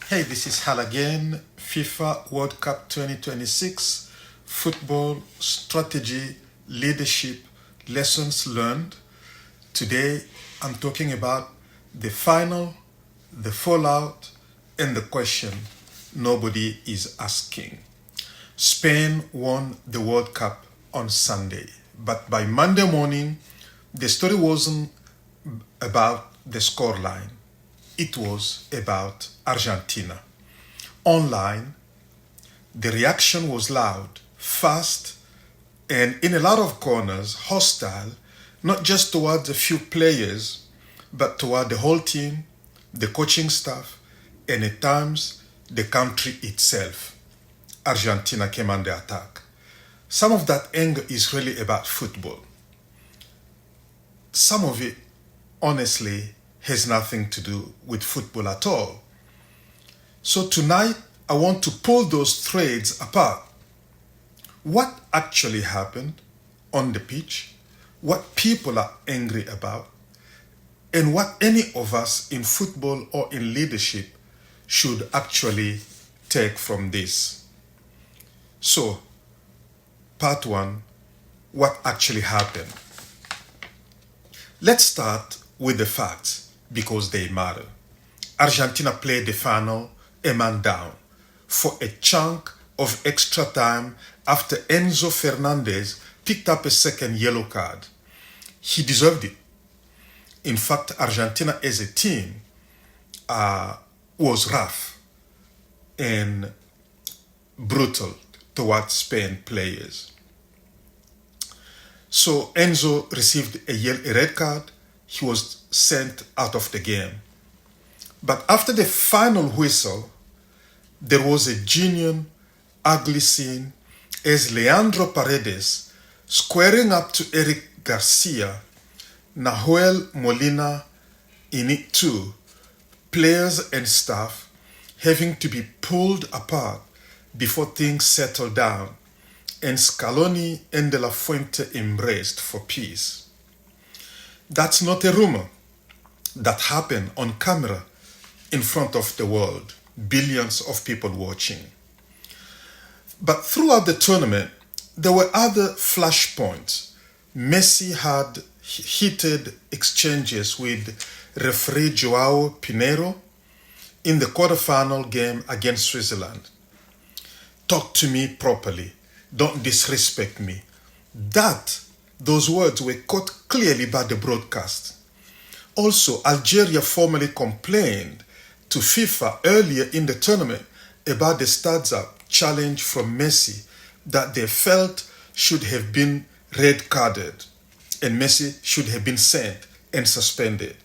Hey, this is Hal again. FIFA World Cup 2026, football, strategy, leadership, lessons learned. Today, I'm talking about the final, the fallout, and the question nobody is asking. Spain won the World Cup on Sunday, but by Monday morning, the story wasn't about the scoreline. It was about Argentina. Online, the reaction was loud, fast, and in a lot of corners, hostile, not just towards a few players, but toward the whole team, the coaching staff, and at times, the country itself. Argentina came under attack. Some of that anger is really about football. Some of it, honestly, has nothing to do with football at all. So tonight, I want to pull those threads apart. What actually happened on the pitch, what people are angry about, and what any of us in football or in leadership should actually take from this. So, part one, what actually happened? Let's start with the facts because they matter. Argentina played the final a man down for a chunk of extra time after Enzo Fernandez picked up a second yellow card. He deserved it. In fact, Argentina as a team was rough and brutal towards Spain players. So Enzo received a red card. He was sent out of the game. But after the final whistle, there was a genuine, ugly scene as Leandro Paredes, squaring up to Eric Garcia, Nahuel Molina in it too, players and staff having to be pulled apart before things settled down, and Scaloni and De La Fuente embraced for peace. That's not a rumor. That happened on camera in front of the world, billions of people watching. But throughout the tournament, there were other flashpoints. Messi had heated exchanges with referee Joao Pinheiro in the quarterfinal game against Switzerland. Talk to me properly. Don't disrespect me. Those words were caught clearly by the broadcast. Also, Algeria formally complained to FIFA earlier in the tournament about the Studs Up challenge from Messi that they felt should have been red carded and Messi should have been sent and suspended.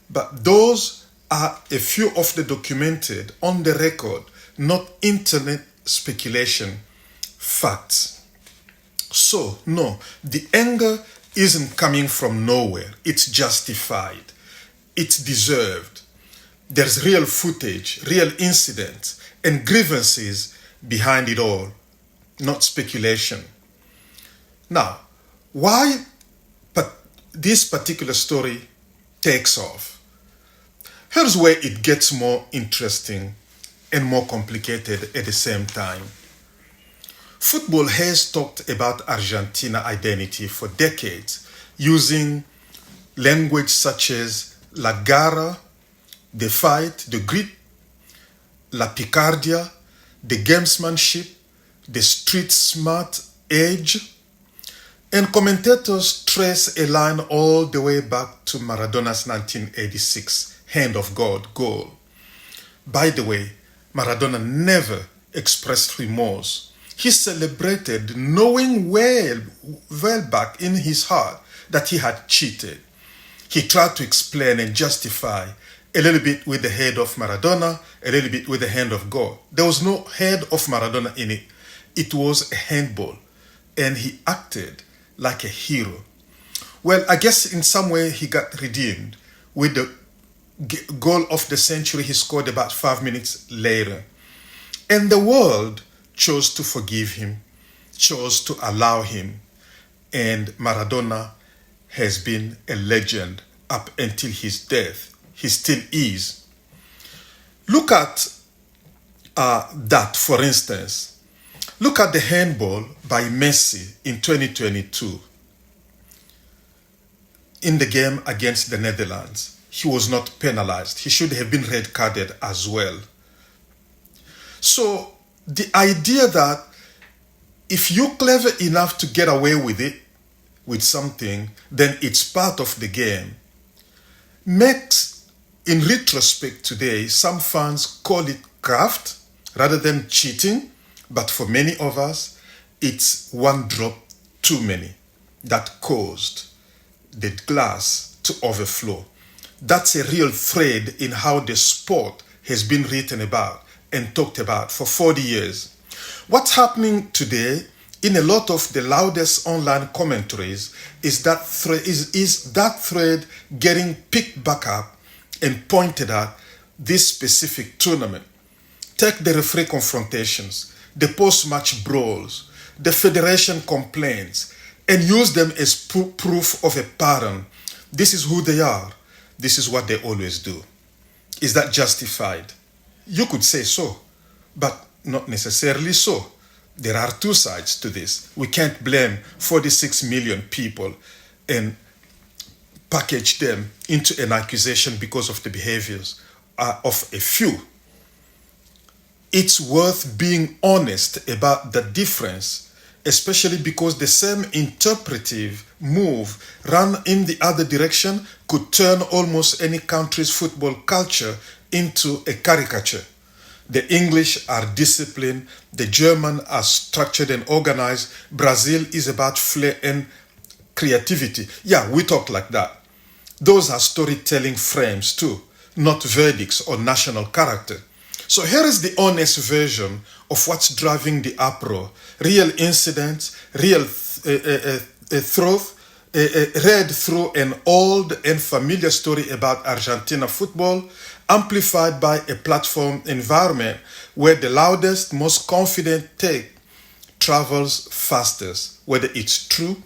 But those are a few of the documented, on the record, not internet speculation, facts. So, no, the anger isn't coming from nowhere. It's justified. It's deserved. There's real footage, real incidents, and grievances behind it all, not speculation. Now, why this particular story takes off? Here's where it gets more interesting and more complicated at the same time. Football has talked about Argentina identity for decades, using language such as la garra, the fight, the grit, la picardia, the gamesmanship, the street smart edge. And commentators trace a line all the way back to Maradona's 1986 Hand of God goal. By the way, Maradona never expressed remorse. He celebrated knowing well back in his heart that he had cheated. He tried to explain and justify a little bit with the head of Maradona, a little bit with the hand of God. There was no head of Maradona in it. It was a handball, and he acted like a hero. Well, I guess in some way he got redeemed with the goal of the century he scored about 5 minutes later. And the world chose to forgive him, chose to allow him, and Maradona has been a legend up until his death. He still is. Look at that, for instance, look at the handball by Messi in 2022 in the game against the Netherlands. He was not penalized. He should have been red carded as well. So the idea that if you're clever enough to get away with it, with something, then it's part of the game, makes, in retrospect today, some fans call it craft rather than cheating, but for many of us, it's one drop too many that caused the glass to overflow. That's a real thread in how the sport has been written about and talked about for 40 years. What's happening today in a lot of the loudest online commentaries is that thread getting picked back up and pointed at this specific tournament. Take the referee confrontations, the post-match brawls, the federation complaints, and use them as proof of a pattern. This is who they are. This is what they always do. Is that justified? You could say so, but not necessarily so. There are two sides to this. We can't blame 46 million people and package them into an accusation because of the behaviors of a few. It's worth being honest about the difference, especially because the same interpretive move run in the other direction could turn almost any country's football culture into a caricature. The English are disciplined, the German are structured and organized, Brazil is about flair and creativity. Yeah, we talk like that. Those are storytelling frames too, not verdicts or national character. So here is the honest version of what's driving the uproar. Real incidents, real truth, read through an old and familiar story about Argentina football, amplified by a platform environment where the loudest, most confident take travels fastest, whether it's true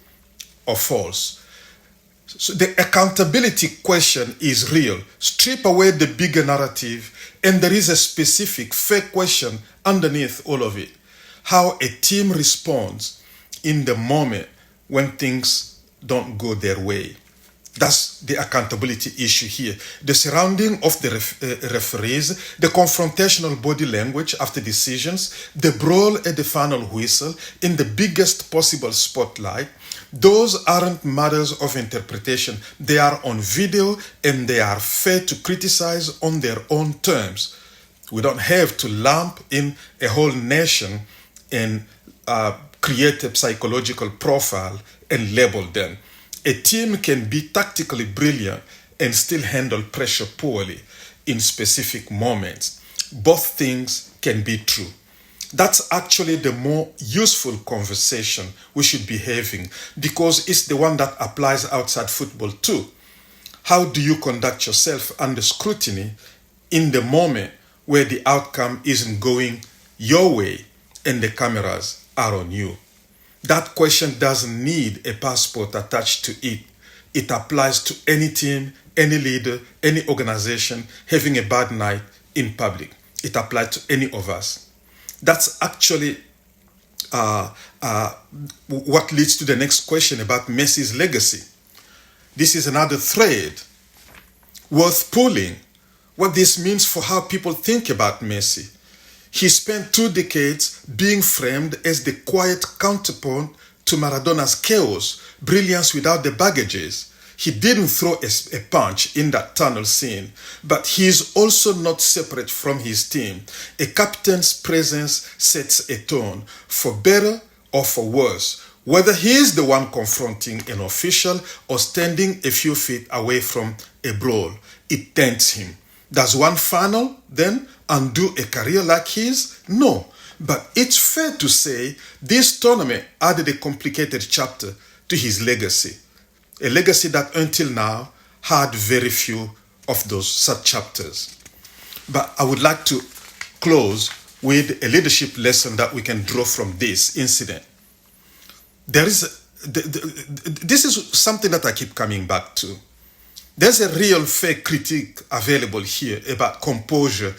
or false. So the accountability question is real. Strip away the bigger narrative, and there is a specific fake question underneath all of it. How a team responds in the moment when things don't go their way. That's the accountability issue here. The surrounding of the referees, the confrontational body language after decisions, the brawl at the final whistle in the biggest possible spotlight, those aren't matters of interpretation. They are on video and they are fair to criticize on their own terms. We don't have to lump in a whole nation and create a psychological profile and label them. A team can be tactically brilliant and still handle pressure poorly in specific moments. Both things can be true. That's actually the more useful conversation we should be having because it's the one that applies outside football too. How do you conduct yourself under scrutiny in the moment where the outcome isn't going your way and the cameras are on you? That question doesn't need a passport attached to it. It applies to any team, any leader, any organization having a bad night in public. It applies to any of us. That's actually what leads to the next question about Messi's legacy. This is another thread worth pulling. What this means for how people think about Messi. He spent 2 decades being framed as the quiet counterpoint to Maradona's chaos, brilliance without the baggages. He didn't throw a punch in that tunnel scene, but he is also not separate from his team. A captain's presence sets a tone, for better or for worse, whether he is the one confronting an official or standing a few feet away from a brawl. It taints him. Does one funnel then undo a career like his? No. But it's fair to say this tournament added a complicated chapter to his legacy. A legacy that until now had very few of those such chapters. But I would like to close with a leadership lesson that we can draw from this incident. This is something that I keep coming back to. There's a real fake critique available here about composure,